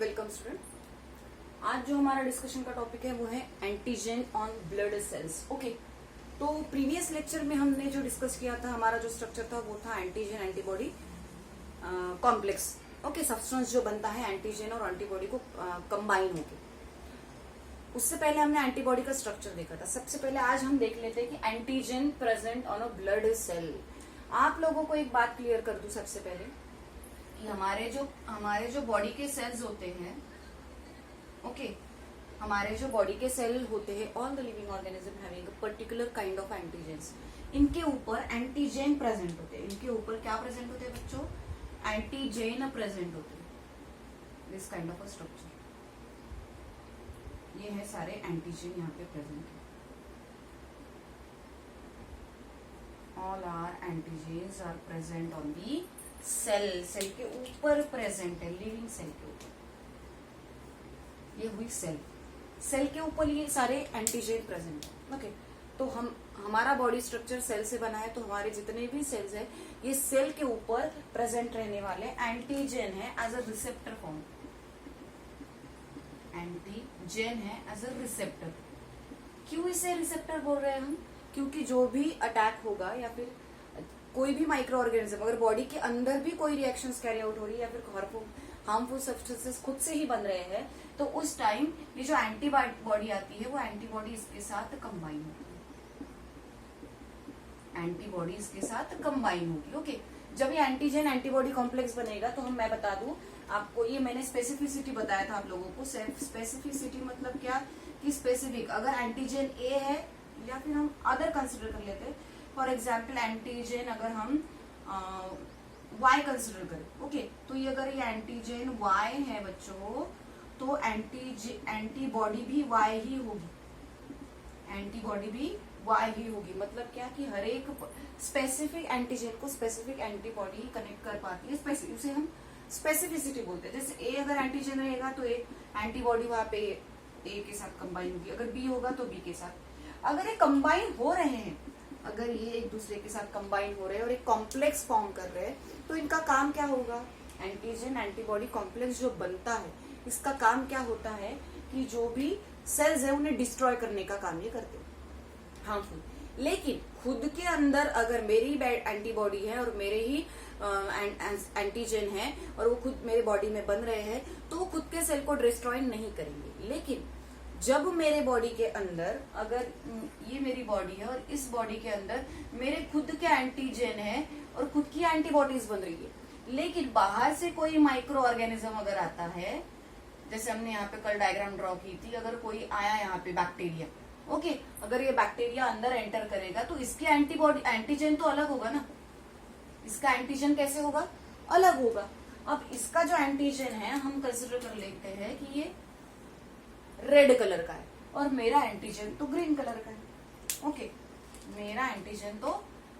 Welcome student. आज जो हमारा डिस्कशन का टॉपिक है वो है antigen on blood cells. Okay, तो प्रीवियस लेक्चर में हमने जो डिस्कस किया था, हमारा जो स्ट्रक्चर था वो था antigen antibody complex. Okay, substance जो बनता है एंटीजन और एंटीबॉडी को कंबाइन होके। उससे पहले हमने एंटीबॉडी का स्ट्रक्चर देखा था। सबसे पहले आज हम देख लेते हैं कि antigen present on a blood cell. आप लोगों को एक बात क्लियर कर दूं सबसे पहले कि हमारे जो बॉडी के सेल्स होते हैं, ओके, हमारे जो बॉडी के सेल होते हैं, all the living organism having a particular kind of antigens, इनके ऊपर एंटीजन प्रेजेंट होते हैं। इनके ऊपर क्या प्रेजेंट होते हैं बच्चों? एंटीजन प्रेजेंट होते हैं। This kind of a structure, ये है सारे एंटीजन यहाँ पे प्रेजेंट है। All are antigens are present on the cell. Cell के ऊपर प्रेजेंट है, लिविंग सेल के ऊपर। ये हुई सेल। सेल के ऊपर ये सारे एंटीजन प्रेजेंट है। ओके, तो हमारा बॉडी स्ट्रक्चर सेल से बना है, तो हमारे जितने भी सेल्स है ये सेल के ऊपर प्रेजेंट रहने वाले एंटीजन है as a receptor form. Antigen है एज अ रिसेप्टर। क्यों इसे रिसेप्टर बोल रहे हैं हम? क्योंकि जो भी अटैक होगा या फिर कोई भी माइक्रो ऑर्गेनिज्म, अगर बॉडी के अंदर भी कोई रिएक्शंस कैरी आउट हो रही है या फिर हार्मफुल सब्सटेंसेस खुद से ही बन रहे हैं, तो उस टाइम ये जो एंटीबॉडी आती है वो एंटीबॉडी इसके साथ कंबाइन होगी। एंटीबॉडी इसके साथ कंबाइन होगी। ओके, जब ये एंटीजन एंटीबॉडी कॉम्प्लेक्स बनेगा तो मैं बता दूं आपको, ये मैंने स्पेसिफिसिटी बताया था आप लोगों को। स्पेसिफिसिटी मतलब क्या कि स्पेसिफिक, अगर एंटीजन ए है या फिर हम अदर कंसिडर कर लेते हैं। फॉर एग्जाम्पल एंटीजन अगर हम Y कंसिडर करें, ओके, तो ये अगर ये एंटीजन Y है बच्चों, तो एंटीबॉडी भी Y ही होगी। एंटीबॉडी भी Y ही होगी। मतलब क्या कि हर एक स्पेसिफिक एंटीजन को स्पेसिफिक एंटीबॉडी कनेक्ट कर पाती है। उसे हम स्पेसिफिसिटी बोलते हैं। जैसे A अगर एंटीजन रहेगा तो एंटीबॉडी वहां पे A के साथ कंबाइन होगी, अगर B होगा तो B के साथ। अगर ये कंबाइन हो रहे हैं, अगर ये एक दूसरे के साथ कंबाइन हो रहे हैं और एक कॉम्प्लेक्स फॉर्म कर रहे हैं, तो इनका काम क्या होगा? एंटीजन एंटीबॉडी कॉम्प्लेक्स जो बनता है, इसका काम क्या होता है कि जो भी सेल्स है उन्हें डिस्ट्रॉय करने का काम ये करते हैं, हार्मफुल। लेकिन खुद के अंदर अगर मेरी एंटीबॉडी है और मेरे ही एंटीजन है और वो खुद मेरे बॉडी में बन रहे हैं, तो वो खुद के सेल को डिस्ट्रॉय नहीं करेंगे। लेकिन जब मेरे बॉडी के अंदर, अगर ये मेरी बॉडी है और इस बॉडी के अंदर मेरे खुद के एंटीजन है और खुद की एंटीबॉडीज बन रही है, लेकिन बाहर से कोई माइक्रो ऑर्गेनिज्म अगर आता है, जैसे हमने यहाँ पे कल डायग्राम ड्रॉ की थी, अगर कोई आया यहाँ पे बैक्टीरिया, ओके, अगर ये बैक्टीरिया अंदर एंटर करेगा तो इसकी एंटीजन तो अलग होगा ना। इसका एंटीजन कैसे होगा? अलग होगा। अब इसका जो एंटीजन है हम कंसिडर कर लेते हैं कि ये रेड कलर का है और मेरा एंटीजन तो ग्रीन कलर का है। ओके, मेरा एंटीजन तो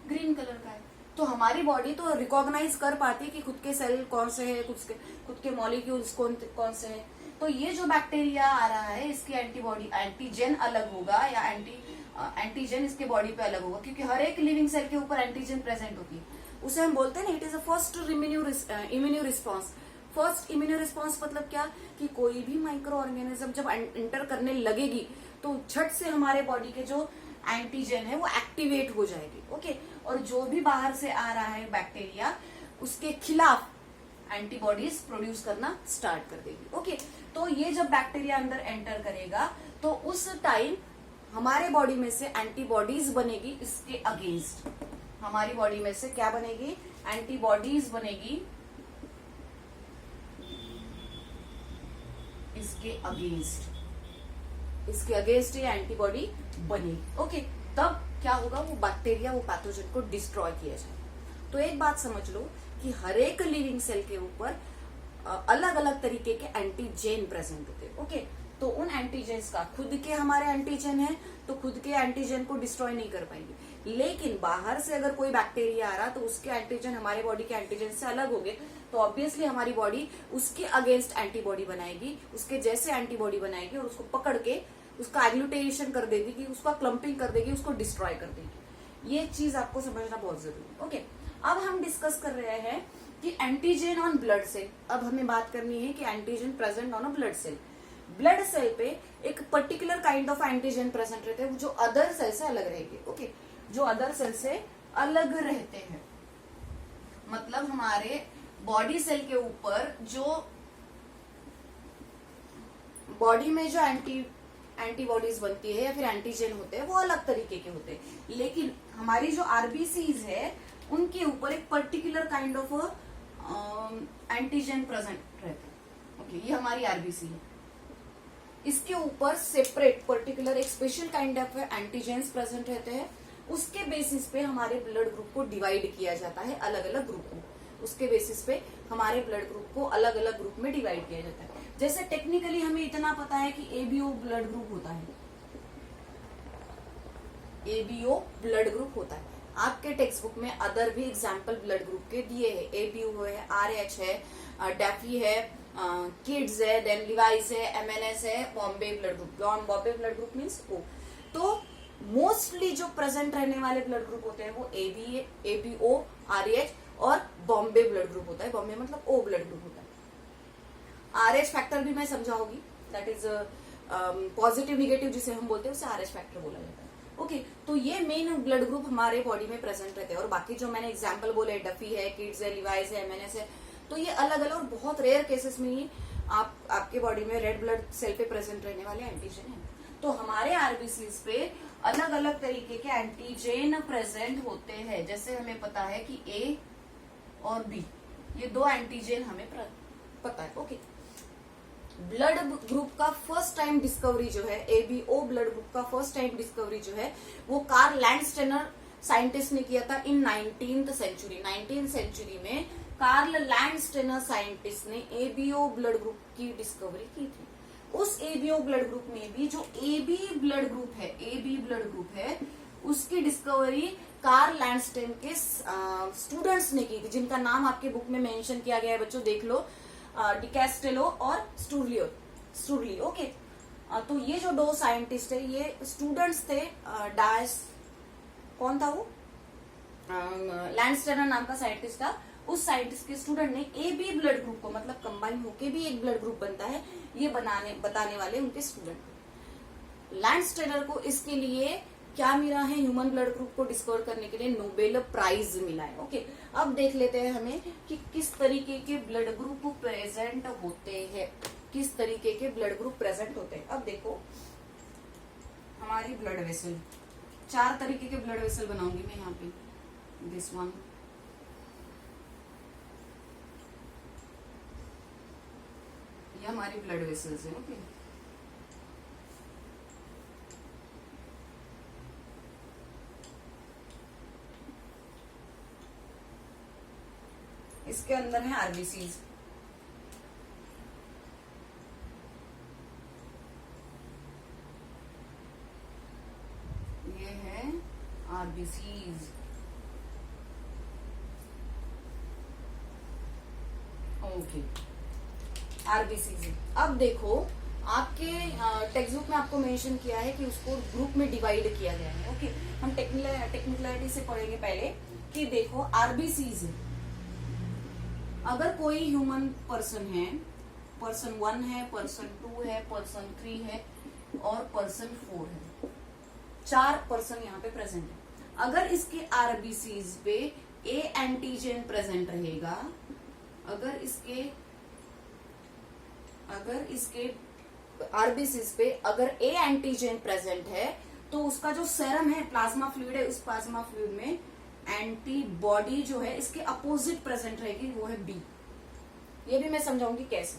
ग्रीन कलर का है, तो हमारी बॉडी तो रिकॉग्नाइज कर पाती है कि खुद के सेल कौन से है, खुद के मॉलिक्यूल्स कौन से है। तो ये जो बैक्टीरिया आ रहा है इसकी एंटीजन अलग होगा या एंटीजन इसके बॉडी पे अलग होगा, क्योंकि हर एक लिविंग सेल के ऊपर एंटीजन प्रेजेंट होती है। उसे हम बोलते हैं ना, it is a first immuno response. First immuno response मतलब क्या कि कोई भी माइक्रो ऑर्गेनिज्म जब एंटर करने लगेगी तो झट से हमारे बॉडी के जो एंटीजन है वो एक्टिवेट हो जाएगी। ओके, और जो भी बाहर से आ रहा है बैक्टीरिया, उसके खिलाफ एंटीबॉडीज प्रोड्यूस करना स्टार्ट कर देगी। ओके, तो ये जब बैक्टीरिया अंदर एंटर करेगा तो उस टाइम हमारे बॉडी में से एंटीबॉडीज बनेगी इसके अगेंस्ट। हमारी बॉडी में से क्या बनेगी? एंटीबॉडीज बनेगी इसके अगेंस्ट ये एंटीबॉडी बनी। ओके, तब क्या होगा? वो बैक्टीरिया, वो पैथोजन को डिस्ट्रॉय किया जाए। तो एक बात समझ लो कि हर एक लिविंग सेल के ऊपर अलग अलग तरीके के एंटीजन प्रेजेंट होते हैं। ओके, तो उन एंटीजेंस का, खुद के हमारे एंटीजन है तो खुद के एंटीजन को डिस्ट्रॉय नहीं कर पाएंगे, लेकिन बाहर से अगर कोई बैक्टीरिया आ रहा तो उसके एंटीजन हमारे बॉडी के एंटीजन से अलग हो गए, तो ऑब्वियसली हमारी बॉडी उसके अगेंस्ट एंटीबॉडी बनाएगी, उसके जैसे एंटीबॉडी बनाएगी और उसको पकड़ के उसका एग्लूटेशन कर देगी, उसका क्लम्पिंग कर देगी, उसको डिस्ट्रॉय कर देगी। ये चीज आपको समझना बहुत जरूरी है। ओके, अब हम डिस्कस कर रहे हैं कि एंटीजन ऑन ब्लड सेल, अब हमें बात करनी है कि antigen present on a blood cell. Blood cell पे एक particular kind of antigen present रहते हैं जो अदर सेल से अलग रहेंगे। ओके, जो अदर सेल से अलग रहते हैं, मतलब हमारे बॉडी सेल के ऊपर जो बॉडी में जो एंटीबॉडीज बनती है या फिर एंटीजन होते हैं वो अलग तरीके के होते हैं, लेकिन हमारी जो आरबीसीज है उनके ऊपर एक particular kind of antigen present रहते हैं। ओके, ये हमारी आरबीसी है, इसके ऊपर सेपरेट पर्टिकुलर एक special kind of antigens present रहते हैं। उसके बेसिस पे हमारे ब्लड ग्रुप को डिवाइड किया जाता है अलग अलग ग्रुप में, उसके बेसिस पे हमारे ब्लड ग्रुप को अलग अलग ग्रुप में डिवाइड किया जाता है। जैसे टेक्निकली हमें इतना पता है कि एबीओ ब्लड ग्रुप होता है, एबीओ ब्लड ग्रुप होता है। आपके टेक्स्ट बुक में अदर भी एग्जाम्पल ब्लड ग्रुप के दिए हैं, एबीओ है, आरएच है, डेफी है, किड्स है, देन लिवाइस है, एमएनएस है, Bombay blood group. Bombay blood group means O. तो मोस्टली जो प्रेजेंट रहने वाले ब्लड ग्रुप होते हैं वो एबीओ, आरएच और बॉम्बे ब्लड ग्रुप होता है। बॉम्बे मतलब ओ ब्लड ग्रुप होता है। आरएच फैक्टर भी मैं समझाऊंगी, दैट इज पॉजिटिव निगेटिव जिसे हम बोलते हैं उसे आरएच फैक्टर बोला जाता है। ओके, तो ये मेन ब्लड ग्रुप हमारे बॉडी में प्रेजेंट रहते हैं। और बाकी जो मैंने एग्जांपल बोले, डफी है, किड्स है, लिवाइस है, एमएनएस है, तो ये अलग अलग और बहुत रेयर केसेस में ही आपके बॉडी में रेड ब्लड सेल पे प्रेजेंट रहने वाले एंटीजन है। तो हमारे आरबीसीज पे अलग अलग तरीके के एंटीजन प्रेजेंट होते हैं। जैसे हमें पता है कि ए और बी, ये दो एंटीजन हमें पता है। ओके, ब्लड ग्रुप का फर्स्ट टाइम डिस्कवरी जो है, एबीओ ब्लड ग्रुप का फर्स्ट टाइम डिस्कवरी जो है वो कार्ल लैंडस्टेनर साइंटिस्ट ने किया था इन 19th सेंचुरी। 19th सेंचुरी में कार्ल लैंडस्टेनर साइंटिस्ट ने एबीओ ब्लड ग्रुप की डिस्कवरी की थी। उस एबीओ ब्लड ग्रुप में भी जो एबी ब्लड ग्रुप है उसकी डिस्कवरी कार्ल लैंडस्टेन के स्टूडेंट्स ने की थी, जिनका नाम आपके बुक में मेंशन किया गया है बच्चों, देख लो, डिकैस्टेलो और स्टूरली। ओके, तो ये जो दो साइंटिस्ट है ये स्टूडेंट्स थे। कौन था वो? लैंडस्टेनर नाम का साइंटिस्ट था। उस साइंटिस्ट के स्टूडेंट ने एबी ब्लड ग्रुप को, मतलब कंबाइन होके भी एक ब्लड ग्रुप बनता है, ये बताने वाले उनके स्टूडेंट। लैंडस्टेनर को इसके लिए क्या मिला है? ह्यूमन ब्लड ग्रुप को डिस्कवर करने के लिए नोबेल प्राइज मिला है। ओके, अब देख लेते हैं हमें कि किस तरीके के ब्लड ग्रुप प्रेजेंट होते हैं, किस तरीके के ब्लड ग्रुप प्रेजेंट होते हैं। अब देखो, हमारी ब्लड वेसल, 4 तरीके के ब्लड वेसल बनाऊंगी मैं यहाँ पे। दिस वन, ये हमारी ब्लड वेसल्स है। ओके, इसके अंदर है आरबीसीज, ये है आरबीसीज। Okay, RBCs. अब देखो, आपके टेक्स्ट बुक में आपको मेंशन किया है कि उसको ग्रुप में डिवाइड किया गया है। ओके, हम टेक्निकलिटी से पढ़ेंगे पहले कि देखो आरबीसीज, अगर कोई ह्यूमन पर्सन है, पर्सन 1 है, पर्सन 2 है, पर्सन 3 है और पर्सन 4 है, 4 पर्सन यहाँ पे प्रेजेंट है। अगर इसके आरबीसीज पे ए एंटीजन प्रेजेंट रहेगा, अगर इसके आरबीसीज पे अगर ए एंटीजन प्रेजेंट है तो उसका जो सेरम है, प्लाज्मा फ्लूइड है, उस प्लाज्मा फ्लूइड में एंटीबॉडी जो है इसके अपोजिट प्रेजेंट रहेगी, वो है बी। ये भी मैं समझाऊंगी कैसे।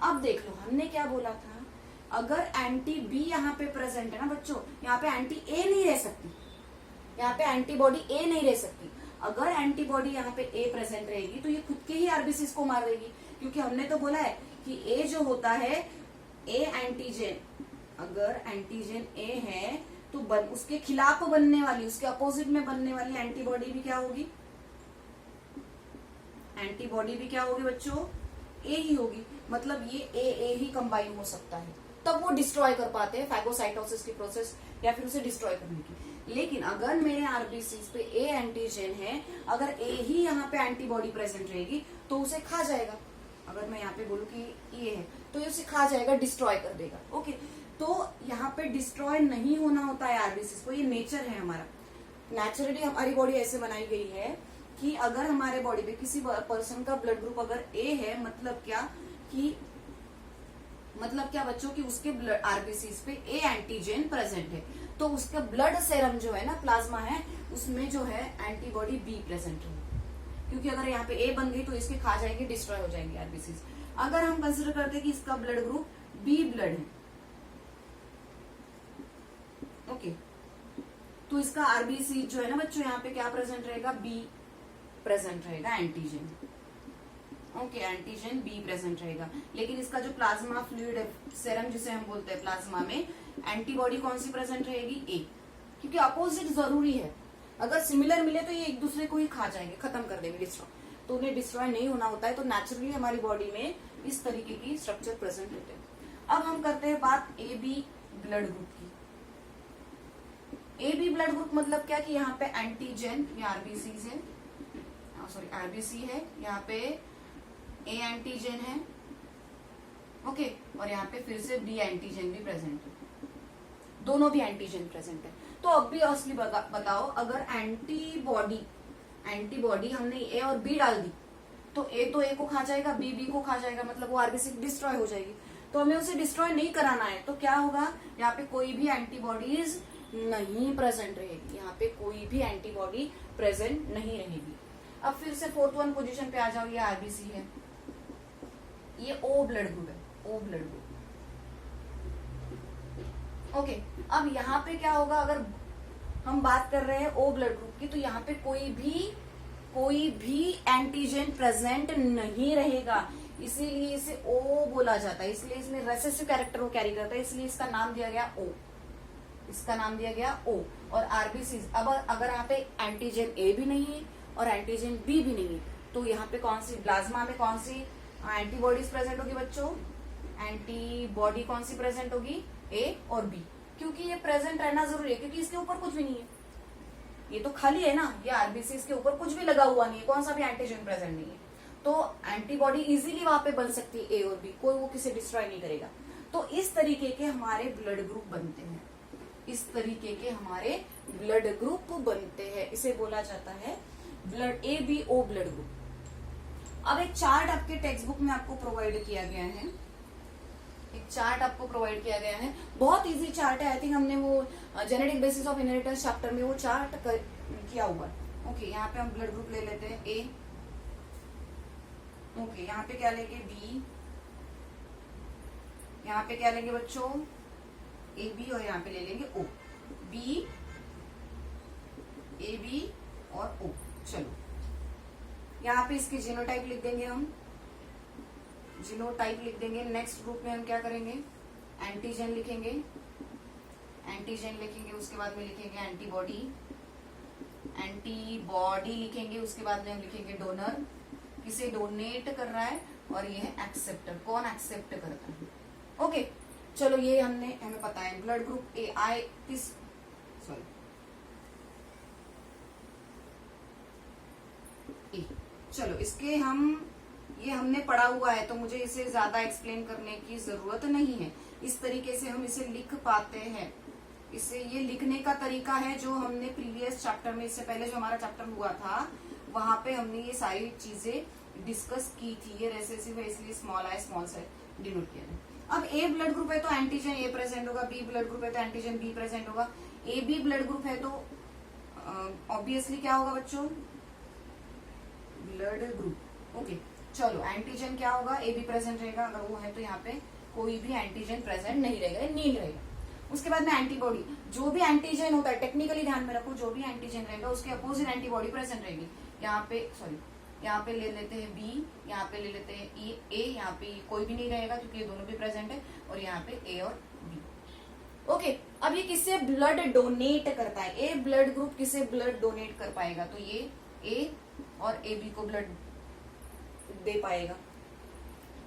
अब देख लो, हमने क्या बोला था, अगर एंटी बी यहाँ पे प्रेजेंट है ना बच्चों, यहाँ पे एंटी ए नहीं रह सकती, यहाँ पे एंटीबॉडी ए नहीं रह सकती। अगर एंटीबॉडी यहाँ पे ए प्रेजेंट रहेगी तो ये खुद के ही आरबीसीज को मार देगी, क्योंकि हमने तो बोला है कि ए जो होता है, ए एंटीजन, अगर एंटीजन ए है तो उसके खिलाफ बनने वाली, उसके अपोजिट में बनने वाली एंटीबॉडी भी क्या होगी? एंटीबॉडी भी क्या होगी बच्चों? ए ही होगी। मतलब ये ए ही कंबाइन हो सकता है, तब वो डिस्ट्रॉय कर पाते हैं फैगोसाइटोसिस की प्रोसेस या फिर उसे डिस्ट्रॉय करने की। लेकिन अगर मेरे आरबीसी पे ए एंटीजन है, अगर ए ही यहाँ पे एंटीबॉडी प्रेजेंट रहेगी तो उसे खा जाएगा। अगर मैं यहाँ पे बोलूँ कि ये है तो ये उसे खा जाएगा, डिस्ट्रॉय कर देगा। ओके, तो यहाँ पे डिस्ट्रॉय नहीं होना होता है आरबीसी को, ये नेचर है हमारा। नेचुरली हमारी बॉडी ऐसे बनाई गई है कि अगर हमारे बॉडी में किसी पर्सन का ब्लड ग्रुप अगर ए है, मतलब क्या बच्चों की उसके ब्लड आरबीसी पे ए एंटीजन प्रेजेंट है, तो उसका ब्लड सेरम जो है ना, प्लाज्मा है, उसमें जो है एंटीबॉडी बी प्रेजेंट है। क्योंकि अगर यहाँ पे ए बन गई तो इसके खा जाएंगे, डिस्ट्रॉय हो जाएंगे आरबीसी। अगर हम कंसिडर करते हैं कि इसका ब्लड ग्रुप बी ब्लड है, ओके, तो इसका आरबीसी जो है ना बच्चों, यहाँ पे क्या प्रेजेंट रहेगा, बी प्रेजेंट रहेगा, antigen. Okay, antigen be present रहेगा। लेकिन इसका जो प्लाज्मा फ्लूइड है, सेरम जिसे हम बोलते हैं, प्लाज्मा में एंटीबॉडी कौन सी प्रेजेंट रहेगी, ए। क्योंकि अपोजिट जरूरी है, अगर सिमिलर मिले तो ये एक दूसरे को ही खा जाएंगे, खत्म कर देंगे, डिस्ट्रॉय। तो उन्हें डिस्ट्रॉय नहीं होना होता है, तो नेचुरली हमारी बॉडी में इस तरीके की स्ट्रक्चर प्रेजेंट होते हैं। अब हम करते हैं बात ए बी ब्लड ग्रुप की। ए बी ब्लड ग्रुप मतलब क्या कि यहाँ पे एंटीजन, ये आरबीसी है, सॉरी आरबीसी है, यहाँ पे ए एंटीजन है, ओके, और यहाँ पे फिर से बी एंटीजन भी प्रेजेंट है, दोनों भी एंटीजन प्रेजेंट है। तो अब भी असली बताओ, अगर एंटीबॉडी हमने ए और बी डाल दी तो ए को खा जाएगा, बी को खा जाएगा, मतलब वो आरबीसी डिस्ट्रॉय हो जाएगी। तो हमें उसे डिस्ट्रॉय नहीं कराना है, तो क्या होगा, यहाँ पे कोई भी एंटीबॉडीज नहीं प्रेजेंट रहेगी, यहाँ पे कोई भी एंटीबॉडी प्रेजेंट नहीं रहेगी। अब फिर से 4th पोजीशन पे आ जाओ, ये आरबीसी है, ये ओ ब्लड ग्रुप है, ओ ब्लड ग्रुप। ओके, अब यहाँ पे क्या होगा, अगर हम बात कर रहे हैं ओ ब्लड ग्रुप की, तो यहाँ पे कोई भी एंटीजन प्रेजेंट नहीं रहेगा, इसीलिए इसे ओ बोला जाता है, इसलिए इसमें रेसेसिव कैरेक्टर को कैरी करता है, इसलिए इसका नाम दिया गया ओ, इसका नाम दिया गया ओ। और आरबीसी, अब अगर यहाँ पे एंटीजन ए भी नहीं है और एंटीजन बी भी नहीं है, तो यहाँ पे कौन सी, प्लाज्मा में कौन सी एंटीबॉडीज प्रेजेंट होगी बच्चों, एंटीबॉडी कौन सी प्रेजेंट होगी, ए और बी। क्योंकि ये प्रेजेंट रहना जरूरी है, क्योंकि इसके ऊपर कुछ भी नहीं है, ये तो खाली है ना, ये आरबीसी, इसके ऊपर कुछ भी लगा हुआ नहीं है, कौन सा भी एंटीजन प्रेजेंट नहीं है, तो एंटीबॉडी इजीली वहां पे बन सकती है, ए और बी, कोई वो किसे डिस्ट्रॉय नहीं करेगा। तो इस तरीके के हमारे ब्लड ग्रुप बनते हैं, इस तरीके के हमारे ब्लड ग्रुप बनते हैं, इसे बोला जाता है blood A B O blood group. अब एक चार्ट आपके टेक्स्ट बुक में आपको प्रोवाइड किया गया है, एक चार्ट आपको प्रोवाइड किया गया है, बहुत इजी चार्ट है, आई थिंक हमने वो genetic basis of inheritance chapter में वो चार्ट किया हुआ है। ओके, यहाँ पे हम ब्लड ग्रुप ले लेते हैं ए, ओके, यहाँ पे क्या लेंगे बी, यहाँ पे क्या लेंगे बच्चों, ए बी, और यहाँ पे ले लेंगे ओ, बी ए बी और ओ। चलो, यहाँ पे इसके जीनोटाइप लिख देंगे हम, जीनोटाइप लिख देंगे। नेक्स्ट ग्रुप में हम क्या करेंगे, एंटीजन लिखेंगे, एंटीजन लिखेंगे, उसके बाद में लिखेंगे एंटीबॉडी, एंटीबॉडी लिखेंगे, उसके बाद में हम लिखेंगे डोनर, किसे डोनेट कर रहा है, और ये है एक्सेप्टर, कौन एक्सेप्ट करता है। ओके, चलो ये हमें पता है ब्लड ग्रुप ए आई किस, सॉरी ए, चलो इसके ये हमने पढ़ा हुआ है, तो मुझे इसे ज्यादा एक्सप्लेन करने की जरूरत नहीं है, इस तरीके से हम इसे लिख पाते हैं। इसे ये लिखने का तरीका है जो हमने प्रीवियस चैप्टर में, इससे पहले जो हमारा चैप्टर हुआ था वहां पे हमने ये सारी चीजें डिस्कस की थी। ये रेसेसिव है इसलिए स्मॉल आई स्मॉल से डिनोट किया है। अब ए ब्लड ग्रुप है तो एंटीजन ए प्रेजेंट होगा, बी ब्लड ग्रुप है तो एंटीजन बी प्रेजेंट होगा, ए बी ब्लड ग्रुप है तो ऑब्वियसली क्या होगा बच्चों, ब्लड ग्रुप। ओके, चलो एंटीजन क्या होगा, ए बी प्रेजेंट रहेगा, अगर वो है तो यहाँ पे कोई भी एंटीजन प्रेजेंट नहीं रहेगा, नील रहेगा। उसके बाद में एंटीबॉडी, जो भी एंटीजन होता है टेक्निकली ध्यान में रखो, जो भी एंटीजन रहेगा उसके अपोजिट एंटीबॉडी प्रेजेंट रहेगी। यहाँ पे यहाँ पे ले लेते हैं बी, यहाँ पे ले लेते हैं ए, यहाँ पे कोई भी नहीं रहेगा क्योंकि ये दोनों भी प्रेजेंट है, और यहाँ पे ए और बी। ओके, अब ये किससे ब्लड डोनेट करता है, ए ब्लड ग्रुप किसे ब्लड डोनेट कर पाएगा, तो ये ए और ए बी को ब्लड दे पाएगा।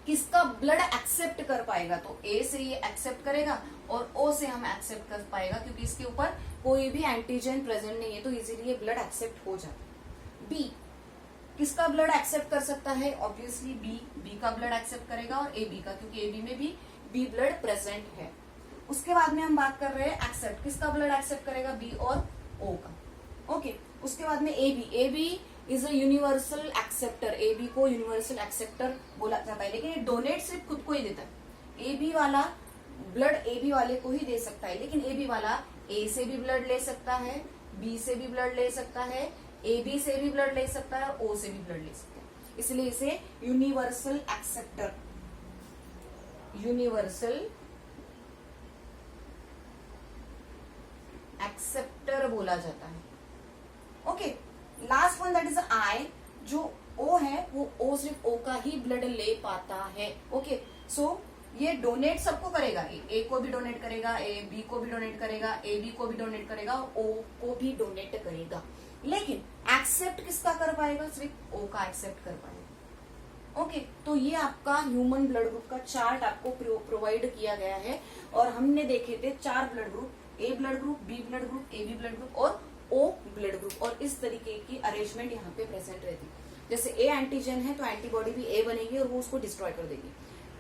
किसका ब्लड एक्सेप्ट कर पाएगा, तो ए से ये एक्सेप्ट करेगा और ओ से हम एक्सेप्ट कर पाएगा, क्योंकि इसके ऊपर कोई भी एंटीजन प्रेजेंट नहीं है, तो इजीली ये ब्लड एक्सेप्ट हो जाता है। बी, किसका ब्लड एक्सेप्ट कर सकता है, ऑब्वियसली बी का ब्लड एक्सेप्ट करेगा और ए बी का, क्योंकि ए बी में भी बी ब्लड प्रेजेंट है। उसके बाद में हम बात कर रहे हैं एक्सेप्ट, किसका ब्लड एक्सेप्ट करेगा, बी और ओ का। ओके, उसके बाद में A B is a universal acceptor, A B को यूनिवर्सल एक्सेप्टर बोला जाता है, लेकिन ये डोनेट सिर्फ खुद को ही देता है। ए बी वाला ब्लड ए बी वाले को ही दे सकता है, लेकिन ए बी वाला ए से भी ब्लड ले सकता है, बी से भी ब्लड ले सकता है, ए बी से भी ब्लड ले सकता है, ओ से भी ब्लड ले सकता है, इसलिए इसे यूनिवर्सल एक्सेप्टर, यूनिवर्सल एक्सेप्टर बोला जाता है। Okay, last one that is I, जो ओ है वो ओ सिर्फ ओ का ही ब्लड ले पाता है। ओके, सो ये डोनेट सबको करेगा, ए को भी डोनेट करेगा, ए बी को भी डोनेट करेगा, ए बी को भी डोनेट करेगा, ओ को भी डोनेट करेगा, लेकिन एक्सेप्ट किसका कर पाएगा, सिर्फ ओ का एक्सेप्ट कर पाएगा। ओके, तो ये आपका ह्यूमन ब्लड ग्रुप का चार्ट आपको प्रोवाइड किया गया है, और हमने देखे थे 4 blood group, A blood group, B blood group, A B blood group और ओ ब्लड ग्रुप, और इस तरीके की अरेंजमेंट यहाँ पे प्रेजेंट रहती है। जैसे ए एंटीजन है तो एंटीबॉडी भी ए बनेगी और वो उसको डिस्ट्रॉय कर देगी।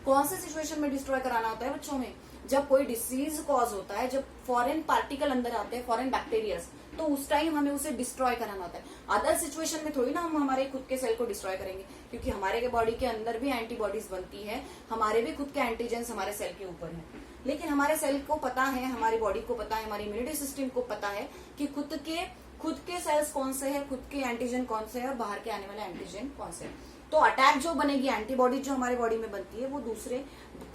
कौन से सिचुएशन में डिस्ट्रॉय कराना होता है बच्चों में, जब कोई डिसीज कॉज होता है, जब फॉरेन पार्टिकल अंदर आते हैं, फॉरेन बैक्टीरियाज, तो उस टाइम हमें उसे डिस्ट्रॉय कराना होता है। अदर सिचुएशन में थोड़ी ना हम हमारे खुद के सेल को डिस्ट्रॉय करेंगे, क्योंकि हमारे बॉडी के अंदर भी एंटीबॉडीज बनती है, हमारे भी खुद के एंटीजेंस हमारे सेल के ऊपर है, लेकिन हमारे सेल को पता है, हमारी बॉडी को पता है, हमारी इम्यूनिटी सिस्टम को पता है कि खुद के सेल्स कौन से हैं, खुद के एंटीजन कौन से हैं और बाहर के आने वाले एंटीजन कौन से हैं। तो अटैक जो बनेगी, एंटीबॉडी जो हमारी बॉडी में बनती है, वो दूसरे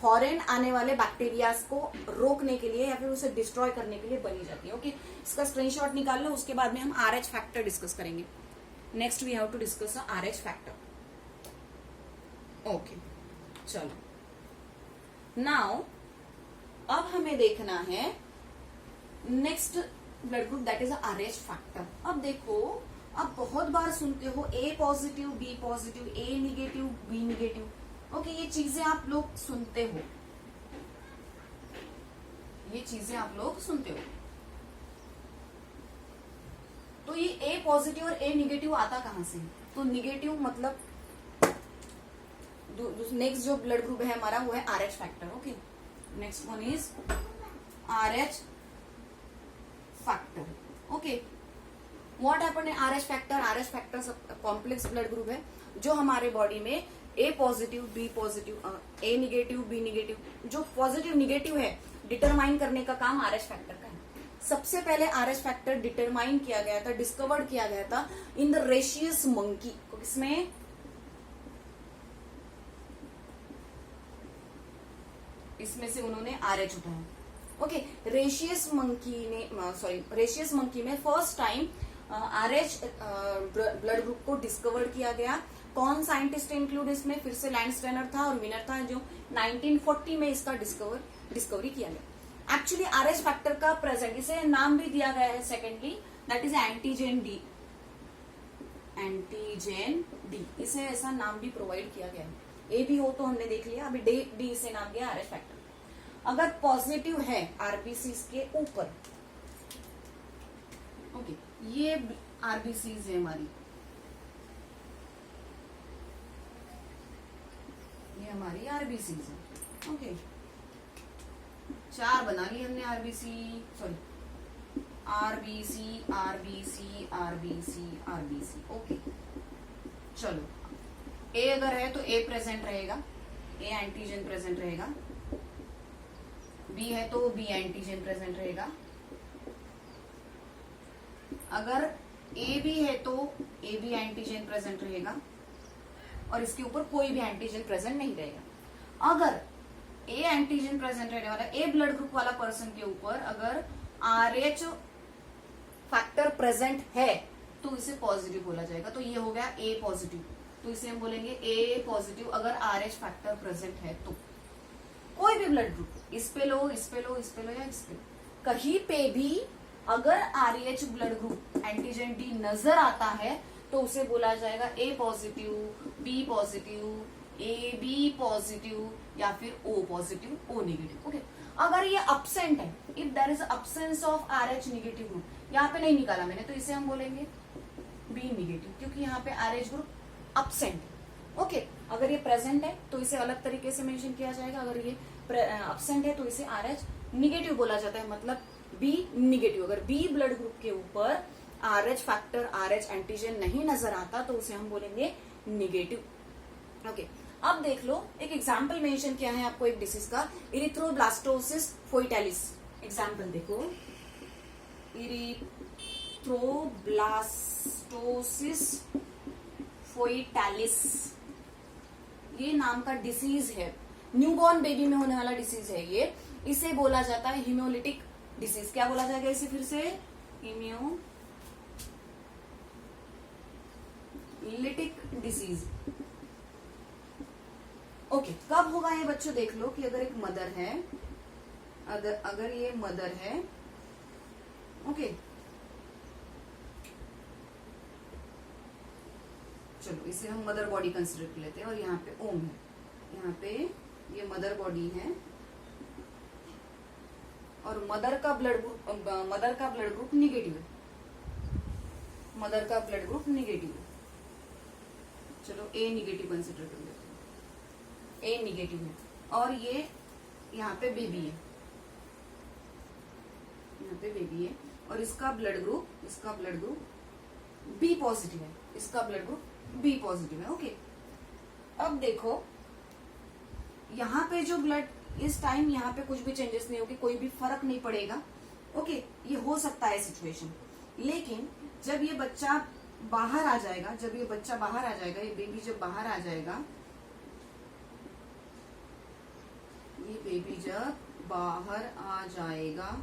फॉरेन आने वाले बैक्टीरियाज को रोकने के लिए या फिर उसे डिस्ट्रॉय करने के लिए बनी जाती है। ओके, इसका स्क्रीनशॉट निकाल लो, उसके बाद में हम RH फैक्टर डिस्कस करेंगे। Next we have to discuss RH factor. Okay, चलो नाउ अब हमें देखना है next blood group that is RH factor. अब देखो, आप बहुत बार सुनते हो A positive, B positive, A negative, B negative. Okay, ये चीजें आप लोग सुनते हो, ये चीजें आप लोग सुनते हो। तो ये ए पॉजिटिव और ए निगेटिव आता कहां से, तो निगेटिव मतलब नेक्स्ट जो ब्लड ग्रुप है हमारा वो है RH factor. Okay, next one is RH factor. Okay, what happen in RH factor, RH factor complex blood group है जो हमारे बॉडी में ए positive, B positive, A negative, B negative, जो पॉजिटिव निगेटिव है डिटरमाइन करने का काम RH फैक्टर का है। सबसे पहले RH फैक्टर डिटरमाइन किया गया था, डिस्कवर्ड किया गया था इन द रेशियस मंकी। किसमें, इसमें से उन्होंने RH उठाया। ओके, रेशियस मंकी में first time RH blood group को डिस्कवर किया गया। कौन साइंटिस्ट इंक्लूड इसमें, फिर से लैंडस्टेनर था और विनर था, जो 1940 में इसका डिस्कवरी किया गया। एक्चुअली RH फैक्टर का प्रेजेंट, इसे नाम भी दिया गया है secondly, that is antigen D, antigen D, इसे ऐसा नाम भी प्रोवाइड किया गया है। ए भी हो तो हमने देख लिया, अभी डी इसे नाम दिया RH फैक्टर। अगर पॉजिटिव है आरबीसीज के ऊपर, ओके, ये आरबीसीज है हमारी, ये हमारी आरबीसीज है। ओके, 4 बना ली हमने RBC, sorry RBC RBC RBC RBC. Okay, चलो, ए अगर है तो ए प्रेजेंट रहेगा, ए एंटीजन प्रेजेंट रहेगा, बी है तो बी एंटीजन प्रेजेंट रहेगा, अगर ए बी है तो ए बी एंटीजन प्रेजेंट रहेगा, और इसके ऊपर कोई भी एंटीजन प्रेजेंट नहीं रहेगा। अगर ए एंटीजन प्रेजेंट रहने वाला, ए ब्लड ग्रुप वाला पर्सन के ऊपर अगर RH फैक्टर प्रेजेंट है तो इसे पॉजिटिव बोला जाएगा। तो ये हो गया ए पॉजिटिव, तो इसे हम बोलेंगे ए पॉजिटिव अगर RH फैक्टर प्रेजेंट है तो। कोई भी ब्लड ग्रुप, इस पे लो, इस पे लो, इस पे लो या इस पे, कहीं पे भी अगर RH blood group antigen D नजर आता है तो उसे बोला जाएगा A positive, B positive, A B positive या फिर O positive O negative. Okay, अगर ये अब्सेंट है, if there is absence of R H negative group, यहाँ पे नहीं निकाला मैंने तो इसे हम बोलेंगे बी निगेटिव, क्योंकि यहाँ पे आर एच ग्रुप अब्सेंट है। ओके, अगर ये प्रेजेंट है तो इसे अलग तरीके से मेंशन किया जाएगा, अगर ये अब्सेंट है तो इसे आर एच निगेटिव बोला जाता है, मतलब बी निगेटिव। अगर बी ब्लड ग्रुप के ऊपर R H factor, R H antigen नहीं नजर आता तो उसे हम बोलेंगे निगेटिव। ओके, अब देख लो एक एग्जाम्पल मेंशन किया है आपको एक डिसीज का, इरिथ्रोब्लास्टोसिस फोइटालिस। एग्जाम्पल देखो, इरिथ्रोब्लास्टोसिस फोइटालिस, ये नाम का डिसीज है, न्यूबॉर्न बेबी में होने वाला डिसीज है ये। इसे बोला जाता है हिमोलिटिक डिसीज। क्या बोला जाएगा इसे फिर से? Haemolytic disease. ओके, कब होगा ये बच्चों? देख लो कि अगर एक मदर है, अगर ये मदर है, ओके, चलो इसे हम मदर बॉडी कंसिडर कर लेते हैं और यहाँ पे ओम है, यहाँ पे ये मदर बॉडी है और मदर का ब्लड ग्रुप निगेटिव है, मदर का ब्लड ग्रुप निगेटिव है। चलो ए निगेटिव कंसिडर कर लेते हैं, ए निगेटिव है और ये यहाँ पे बेबी है, यहाँ पे बेबी है और इसका ब्लड ग्रुप बी पॉजिटिव है, इसका ब्लड ग्रुप बी पॉजिटिव है। ओके, अब देखो यहाँ पे जो ब्लड, इस टाइम यहाँ पे कुछ भी चेंजेस नहीं होगी, कोई भी फर्क नहीं पड़ेगा। ओके, ये हो सकता है सिचुएशन, लेकिन जब ये बच्चा बाहर आ जाएगा, ये बेबी जब बाहर आ जाएगा, ये बेबी जब बाहर आ जाएगा,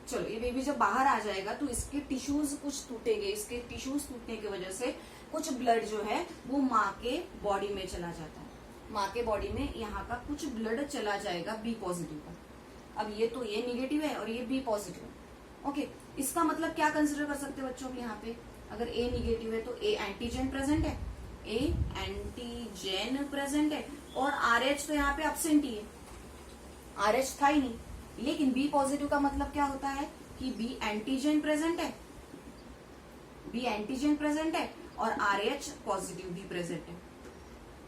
चलो ये बेबी जब बाहर आ जाएगा तो इसके टिश्यूज कुछ टूटेंगे, इसके टिश्यूज टूटने की वजह से कुछ ब्लड जो है वो माँ के बॉडी में चला जाता है, माँ के बॉडी में यहाँ का कुछ ब्लड चला जाएगा बी पॉजिटिव का। अब ये तो ये निगेटिव है और ये बी पॉजिटिव है। ओके, इसका मतलब क्या कंसिडर कर सकते हैं बच्चों के, यहाँ पे अगर ए निगेटिव है तो ए एंटीजन प्रेजेंट है, और आर एच तो यहाँ पे अब्सेंट ही है, आर एच था ही नहीं। लेकिन बी पॉजिटिव का मतलब क्या होता है कि बी एंटीजन प्रेजेंट है और आर एच पॉजिटिव भी प्रेजेंट है।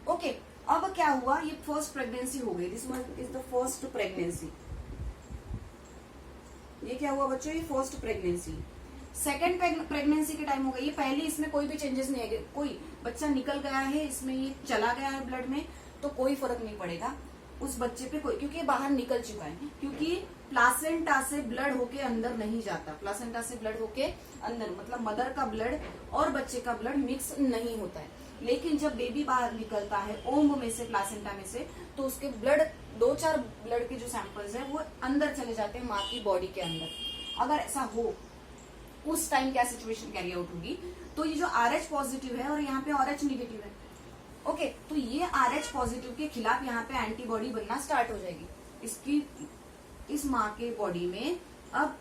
ओके, अब क्या हुआ, ये फर्स्ट प्रेगनेंसी हो गई, this is the first pregnancy. ये क्या हुआ बच्चों? ये फर्स्ट प्रेगनेंसी। सेकेंड प्रेगनेंसी के टाइम हो गई, ये पहले इसमें कोई भी चेंजेस नहीं है, कोई बच्चा निकल गया है, इसमें ये चला गया है ब्लड में, तो कोई फर्क नहीं पड़ेगा उस बच्चे पे, कोई, क्योंकि बाहर निकल चुका है, क्योंकि प्लासेंटा से ब्लड होके अंदर नहीं जाता, प्लासेंटा से ब्लड होके अंदर, मतलब मदर का ब्लड और बच्चे का ब्लड मिक्स नहीं होता है। लेकिन जब बेबी बाहर निकलता है ओम्ब में से, प्लासेंटा में से, तो उसके ब्लड, 2-4 ब्लड के जो सैंपल्स है वो अंदर चले जाते हैं माँ की बॉडी के अंदर। अगर ऐसा हो, उस टाइम क्या सिचुएशन कैरी आउट होगी, तो ये जो आर एच पॉजिटिव है और यहाँ पे आर एच निगेटिव है, ओके, तो ये आर एच पॉजिटिव के खिलाफ यहाँ पे एंटीबॉडी बनना स्टार्ट हो जाएगी, इसकी, इस माँ के बॉडी में। अब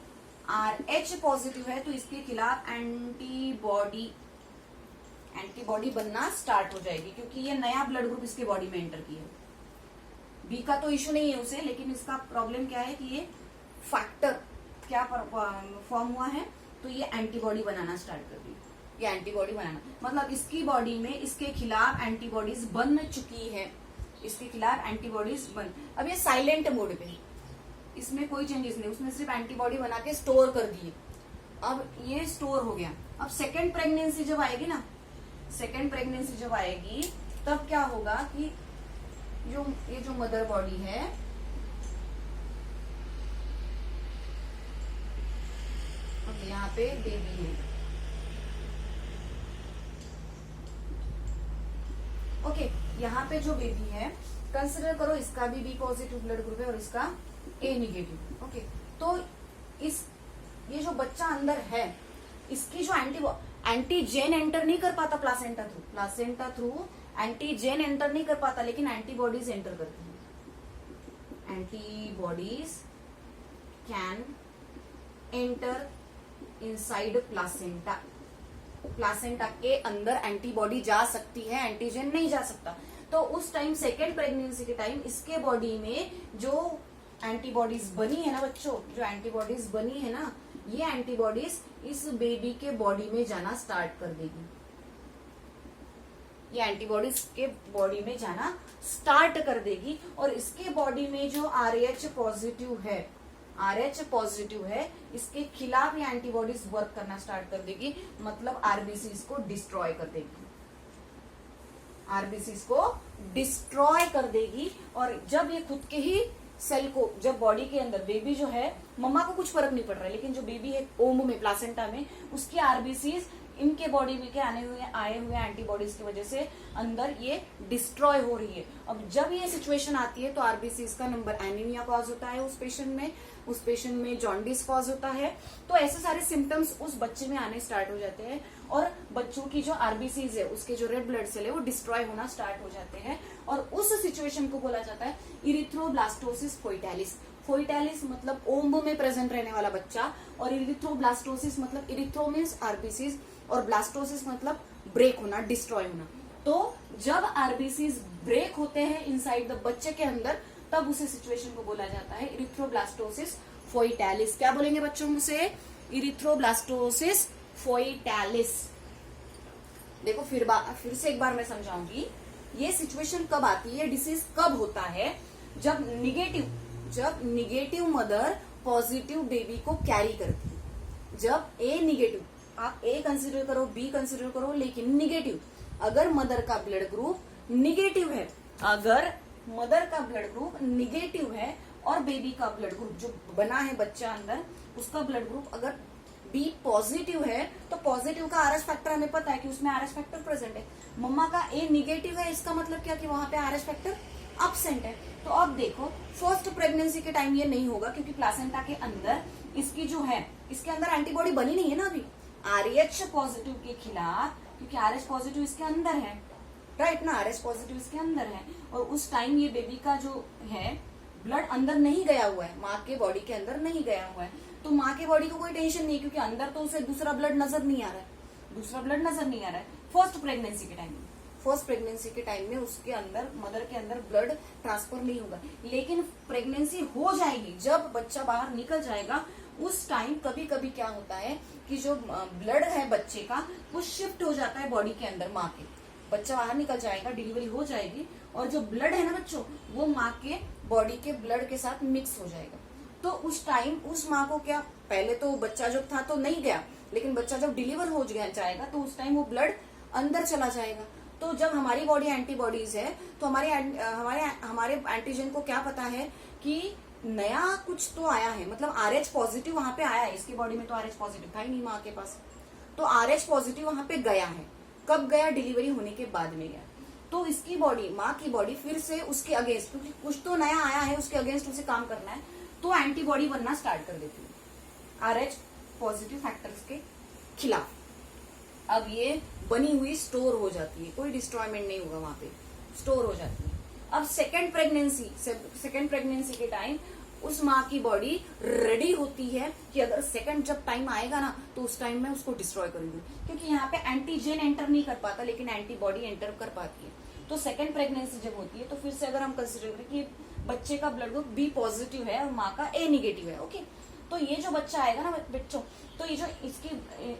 आर एच पॉजिटिव है तो इसके खिलाफ एंटीबॉडी बनना स्टार्ट हो जाएगी, क्योंकि ये नया ब्लड ग्रुप इसके बॉडी में एंटर किया। बी का तो इश्यू नहीं है उसे, लेकिन इसका प्रॉब्लम क्या है कि ये फैक्टर क्या फॉर्म हुआ है, तो ये एंटीबॉडी बनाना स्टार्ट कर दी। ये एंटीबॉडी बनाना मतलब इसकी बॉडी में इसके खिलाफ एंटीबॉडीज बन चुकी है, इसके खिलाफ एंटीबॉडीज बन, अब ये साइलेंट मोड पे, इसमें कोई चेंजेस नहीं, उसने सिर्फ एंटीबॉडी बना के स्टोर कर दिए। अब ये स्टोर हो गया। अब सेकेंड प्रेगनेंसी जब आएगी ना, तब क्या होगा कि ये जो मदर बॉडी है, यहाँ पे बेबी है, ओके, यहाँ पे जो बेबी है कंसिडर करो, इसका भी बी पॉजिटिव ब्लड ग्रुप है और इसका ए निगेटिव। ओके, तो ये जो बच्चा अंदर है, इसकी जो एंटीजेन एंटर नहीं कर पाता प्लासेंटा थ्रू एंटीजेन एंटर नहीं कर पाता, लेकिन एंटीबॉडीज एंटर करती है। Antibodies can enter inside placenta, placenta के अंदर एंटीबॉडी जा सकती है, एंटीजन नहीं जा सकता। तो उस टाइम सेकेंड प्रेगनेंसी के टाइम इसके बॉडी में जो एंटीबॉडीज बनी है ना बच्चों, जो एंटीबॉडीज बनी है ना, ये एंटीबॉडीज इस बेबी के बॉडी में जाना स्टार्ट कर देगी। ये एंटीबॉडीज के बॉडी में जाना स्टार्ट कर देगी और इसके बॉडी में जो RH पॉजिटिव है, RH पॉजिटिव है, इसके खिलाफ ये एंटीबॉडीज वर्क करना स्टार्ट कर देगी, मतलब आरबीसीज को डिस्ट्रॉय कर देगी, आरबीसीज को डिस्ट्रॉय कर देगी। और जब ये खुद के ही सेल को, जब बॉडी के अंदर बेबी जो है, मम्मा को कुछ फर्क नहीं पड़ रहा है, लेकिन जो बेबी है ओम में, प्लासेंटा में, उसकी आरबीसीज इनके बॉडी में के आए हुए एंटीबॉडीज की वजह से अंदर ये डिस्ट्रॉय हो रही है। अब जब ये सिचुएशन आती है तो आरबीसीज का नंबर, एनीमिया कॉज होता है उस पेशेंट में जॉन्डिस कॉज होता है। तो ऐसे सारे सिम्टम्स उस बच्चे में आने स्टार्ट हो जाते हैं और बच्चों की जो आरबीसीज है, उसके जो रेड ब्लड सेल है, वो डिस्ट्रॉय होना स्टार्ट हो जाते हैं और उस सिचुएशन को बोला जाता है इरिथ्रोब्लास्टोसिस फोइटालिस। फोइटालिस मतलब ओम्ब में प्रेजेंट रहने वाला बच्चा, और इरिथ्रोब्लास्टोसिस मतलब इरिथ्रो मीन्स आरबीसीज और ब्लास्टोसिस मतलब ब्रेक होना, डिस्ट्रॉय होना। तो जब आरबीसीज ब्रेक होते हैं इनसाइड द बच्चे के अंदर, तब उसे सिचुएशन को बोला जाता है इरिथ्रोब्लास्टोसिस फोइटालिस। क्या बोलेंगे बच्चों मुझसे? इरिथ्रोब्लास्टोसिस फोइटालिस। देखो फिर से एक बार मैं समझाऊंगी, ये सिचुएशन कब आती है, डिसीज कब होता है? जब निगेटिव मदर पॉजिटिव बेबी को कैरी करती है। जब ए निगेटिव, आप ए कंसिडर करो, बी कंसिडर करो, लेकिन निगेटिव, अगर मदर का ब्लड ग्रुप निगेटिव है, अगर मदर का ब्लड ग्रुप निगेटिव है और बेबी का ब्लड ग्रुप जो बना है बच्चा अंदर, उसका ब्लड ग्रुप अगर बी पॉजिटिव है, तो पॉजिटिव का आरएच फैक्टर हमें पता है कि उसमें आरएच फैक्टर प्रेजेंट है। मम्मा का ए निगेटिव है, इसका मतलब क्या कि वहां पे आरएच फैक्टर अब्सेंट है। तो अब देखो फर्स्ट प्रेगनेंसी के टाइम ये नहीं होगा, क्योंकि प्लासेंटा के अंदर इसकी जो है, इसके अंदर एंटीबॉडी बनी नहीं है ना अभी आरएच पॉजिटिव के खिलाफ, क्योंकि आरएच पॉजिटिव इसके अंदर है, राइट ना, आरएच पॉजिटिव इसके अंदर है। और उस टाइम ये बेबी का जो है ब्लड अंदर नहीं गया हुआ है, माँ के बॉडी के अंदर नहीं गया हुआ है, तो माँ के बॉडी को कोई टेंशन नहीं है, क्योंकि अंदर तो उसे दूसरा ब्लड नजर नहीं आ रहा है, दूसरा ब्लड नजर नहीं आ रहा है फर्स्ट प्रेगनेंसी के टाइम में। फर्स्ट प्रेगनेंसी के टाइम में उसके अंदर, मदर के अंदर ब्लड ट्रांसफर नहीं होगा, लेकिन प्रेगनेंसी हो जाएगी, जब बच्चा बाहर निकल जाएगा, उस टाइम कभी कभी क्या होता है कि जो ब्लड है बच्चे का, वो शिफ्ट हो जाता है बॉडी के अंदर, माँ के, बच्चा बाहर निकल जाएगा, डिलीवरी हो जाएगी, और जो ब्लड है ना बच्चों, वो माँ के बॉडी के ब्लड के साथ मिक्स हो जाएगा। तो उस टाइम उस माँ को क्या, पहले तो बच्चा जो था तो नहीं गया, लेकिन बच्चा जब डिलीवर हो जाएगा तो उस टाइम वो ब्लड अंदर चला जाएगा। तो जब हमारी बॉडी एंटीबॉडीज है, तो हमारे एंटीजन को क्या पता है कि नया कुछ तो आया है, मतलब आरएच पॉजिटिव वहां पे आया है, इसकी बॉडी में तो आरएच पॉजिटिव था ही नहीं माँ के पास, तो आरएच पॉजिटिव वहां पे गया है। कब गया? डिलीवरी होने के बाद में गया। तो इसकी बॉडी, माँ की बॉडी फिर से उसके अगेंस्ट, क्योंकि कुछ तो नया आया है, उसके अगेंस्ट उसे काम करना है, तो एंटीबॉडी बनना स्टार्ट कर देती है आरएच पॉजिटिव फैक्टर्स के खिलाफ। अब ये बनी हुई स्टोर हो जाती है, कोई डिस्ट्रॉयमेंट नहीं होगा, वहां पे स्टोर हो जाती है। अब सेकेंड प्रेगनेंसी के टाइम उस माँ की बॉडी रेडी होती है कि अगर सेकंड जब टाइम आएगा ना, तो उस टाइम में उसको डिस्ट्रॉय करूंगी, क्योंकि यहाँ पे एंटीजन एंटर नहीं कर पाता, लेकिन एंटीबॉडी एंटर कर पाती है। तो सेकंड प्रेगनेंसी जब होती है, तो फिर से अगर हम कंसिडर करें कि बच्चे का ब्लड ग्रुप बी पॉजिटिव है और माँ का ए निगेटिव है, ओके, तो ये जो बच्चा आएगा ना बच्चों, तो ये जो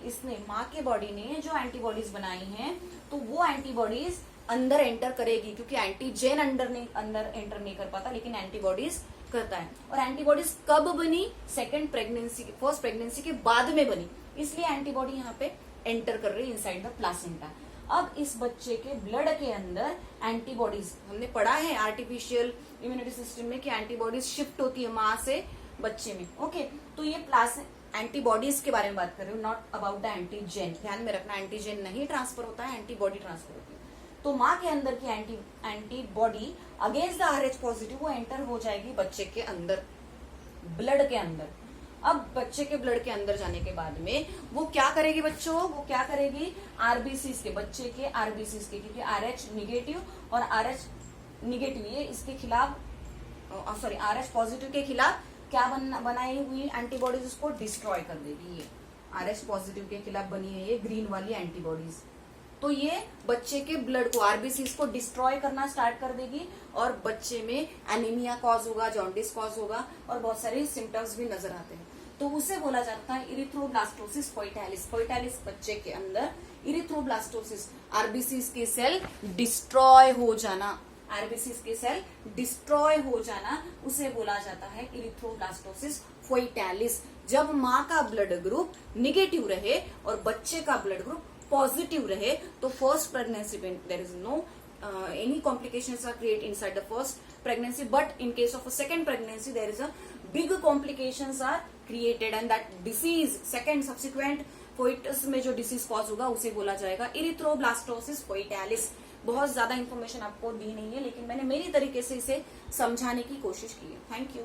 इसने माँ के बॉडी ने जो एंटीबॉडीज बनाई हैं, तो वो एंटीबॉडीज अंदर एंटर करेगी, क्योंकि एंटीजन अंदर एंटर नहीं कर पाता, लेकिन एंटीबॉडीज करता है। और एंटीबॉडीज कब बनी? सेकंड प्रेगनेंसी, फर्स्ट प्रेगनेंसी के बाद में बनी, इसलिए एंटीबॉडी यहाँ पे एंटर कर रही है इनसाइड द प्लासेंटा। अब इस बच्चे के ब्लड के अंदर एंटीबॉडीज, हमने पढ़ा है आर्टिफिशियल इम्यूनिटी सिस्टम में कि एंटीबॉडीज शिफ्ट होती है माँ से बच्चे में, ओके। तो ये एंटीबॉडीज के बारे में बात कर रही हूँ, नॉट अबाउट द एंटीजन। ध्यान में रखना, एंटीजन नहीं ट्रांसफर होता है, एंटीबॉडी ट्रांसफर होती है। तो माँ के अंदर की antibody against the RH positive वो एंटर हो जाएगी बच्चे के अंदर, ब्लड के अंदर। अब बच्चे के ब्लड के अंदर जाने के बाद में वो क्या करेगी बच्चों? वो क्या करेगी? आरबीसीज के, बच्चे के आरबीसीज के, क्योंकि आरएच निगेटिव और आरएच निगेटिव ये इसके खिलाफ, आरएच पॉजिटिव के खिलाफ क्या बनाई हुई एंटीबॉडीज उसको डिस्ट्रॉय कर देगी। ये RH पॉजिटिव के खिलाफ बनी है ये ग्रीन वाली एंटीबॉडीज। तो ये बच्चे के ब्लड को, आरबीसीज को डिस्ट्रॉय करना स्टार्ट कर देगी और बच्चे में एनीमिया कॉज होगा, जॉन्डिस कॉज होगा और बहुत सारे सिम्टम्स भी नजर आते हैं। तो उसे बोला जाता है इरिथ्रोब्लास्टोसिस फोइटालिस। फोइटालिस बच्चे के अंदर इरिथ्रोब्लास्टोसिस, आरबीसीज के सेल डिस्ट्रॉय हो जाना, आरबीसीज के सेल डिस्ट्रॉय हो जाना, उसे बोला जाता है इरिथ्रोब्लास्टोसिस फोइटालिस। जब माँ का ब्लड ग्रुप निगेटिव रहे और बच्चे का ब्लड ग्रुप पॉजिटिव रहे तो फर्स्ट प्रेगनेंसी में there is no any complications are created inside the first pregnancy, but in case of a second pregnancy there is a big complications are created and that disease second subsequent foetus में जो disease cause होगा उसे बोला जाएगा erythroblastosis foetalis। बहुत ज्यादा information आपको दी नहीं है लेकिन मैंने मेरी तरीके से इसे समझाने की कोशिश की है। Thank you.